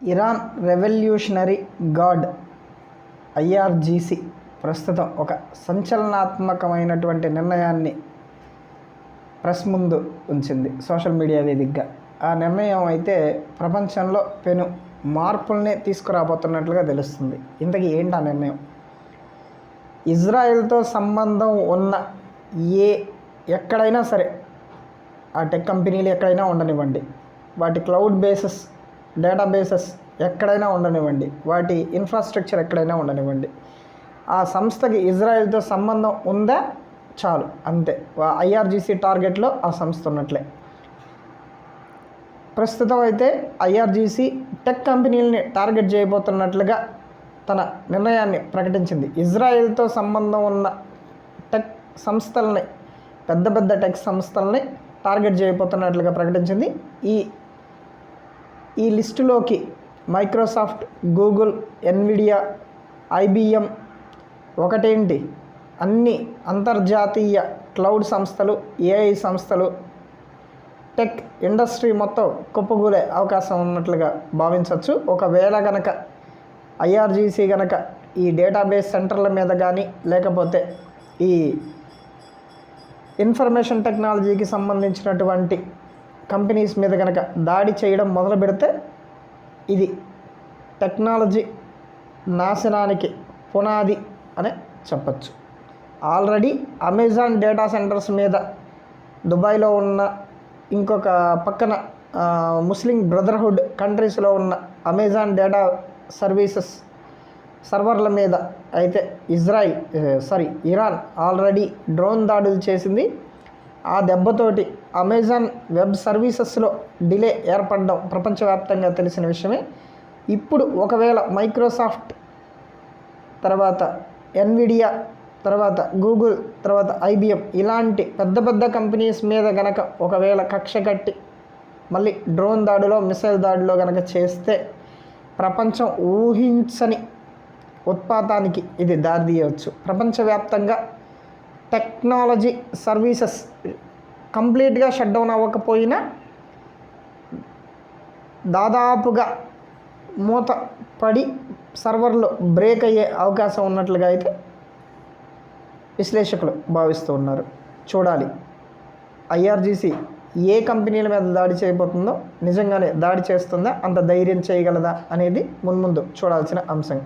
Iran revolutionary gourd IRGC ప్రస్తుతం ఒక సంచలనాత్మకమైనటువంటి నిర్ణయాన్ని ప్రెస్ ముందు ఉంచింది సోషల్ మీడియా వేదికగా. ఆ నిర్ణయం అయితే ప్రపంచంలో పెను మార్పుల్ని తీసుకురాబోతున్నట్లుగా తెలుస్తుంది. ఇంతకీ ఏంటి ఆ నిర్ణయం? ఇజ్రాయెల్తో సంబంధం ఉన్న ఎక్కడైనా సరే, ఆ టెక్ కంపెనీలు ఎక్కడైనా ఉండనివ్వండి, వాటి క్లౌడ్ బేసెస్ డేటాబేసెస్ ఎక్కడైనా ఉండనివ్వండి, వాటి ఇన్ఫ్రాస్ట్రక్చర్ ఎక్కడైనా ఉండనివ్వండి, ఆ సంస్థకి ఇజ్రాయెల్తో సంబంధం ఉందా చాలు, అంతే. ఐఆర్జీసీ టార్గెట్లో ఆ సంస్థ ఉన్నట్లే. ప్రస్తుతం అయితే ఐఆర్జీసీ టెక్ కంపెనీలని టార్గెట్ చేయబోతున్నట్లుగా తన నిర్ణయాన్ని ప్రకటించింది. ఇజ్రాయెల్తో సంబంధం ఉన్న టెక్ సంస్థలని, పెద్ద పెద్ద టెక్ సంస్థలని టార్గెట్ చేయబోతున్నట్లుగా ప్రకటించింది. ఈ లిస్టులోకి మైక్రోసాఫ్ట్, గూగుల్, ఎన్విడియా, ఐబిఎం ఒకటేంటి, అన్ని అంతర్జాతీయ క్లౌడ్ సంస్థలు, ఏఐ సంస్థలు, టెక్ ఇండస్ట్రీ మొత్తం కుప్పగూలే అవకాశం ఉన్నట్లుగా భావించవచ్చు. ఒకవేళ కనుక ఐఆర్జీసీ కనుక ఈ డేటాబేస్ సెంటర్ల మీద కానీ, లేకపోతే ఈ ఇన్ఫర్మేషన్ టెక్నాలజీకి సంబంధించినటువంటి కంపెనీస్ మీద కనుక దాడి చేయడం మొదలు పెడితే, ఇది టెక్నాలజీ నాశనానికి పునాది అనే చెప్పచ్చు. ఆల్రెడీ అమెజాన్ డేటా సెంటర్స్ మీద దుబాయ్లో ఉన్న, ఇంకొక పక్కన ముస్లిం బ్రదర్హుడ్ కంట్రీస్లో ఉన్న అమెజాన్ డేటా సర్వీసెస్ సర్వర్ల మీద అయితే ఇరాన్ ఆల్రెడీ డ్రోన్ దాడులు చేసింది. ఆ దెబ్బతోటి అమెజాన్ వెబ్ సర్వీసెస్లో డిలే ఏర్పడడం ప్రపంచవ్యాప్తంగా తెలిసిన విషయమే. ఇప్పుడు ఒకవేళ మైక్రోసాఫ్ట్, తర్వాత ఎన్విడియా, తర్వాత గూగుల్, తర్వాత ఐబిఎం ఇలాంటి పెద్ద పెద్ద కంపెనీస్ మీద గనక ఒకవేళ కక్ష కట్టి మళ్ళీ డ్రోన్ దాడిలో, మిసైల్ దాడిలో గనక చేస్తే ప్రపంచం ఊహించని ఉత్పాతానికి ఇది దారితీయవచ్చు. ప్రపంచవ్యాప్తంగా టెక్నాలజీ సర్వీసెస్ కంప్లీట్గా షట్ డౌన్ అవ్వకపోయినా దాదాపుగా మూత పడి సర్వర్లు బ్రేక్ అయ్యే అవకాశం ఉన్నట్లుగా అయితే విశ్లేషకులు భావిస్తూ ఉన్నారు. చూడాలి ఐఆర్జీసీ ఏ కంపెనీల మీద దాడి చేయబోతుందో, నిజంగానే దాడి చేస్తుందా, అంత ధైర్యం చేయగలదా అనేది మున్ముందు చూడాల్సిన అంశం.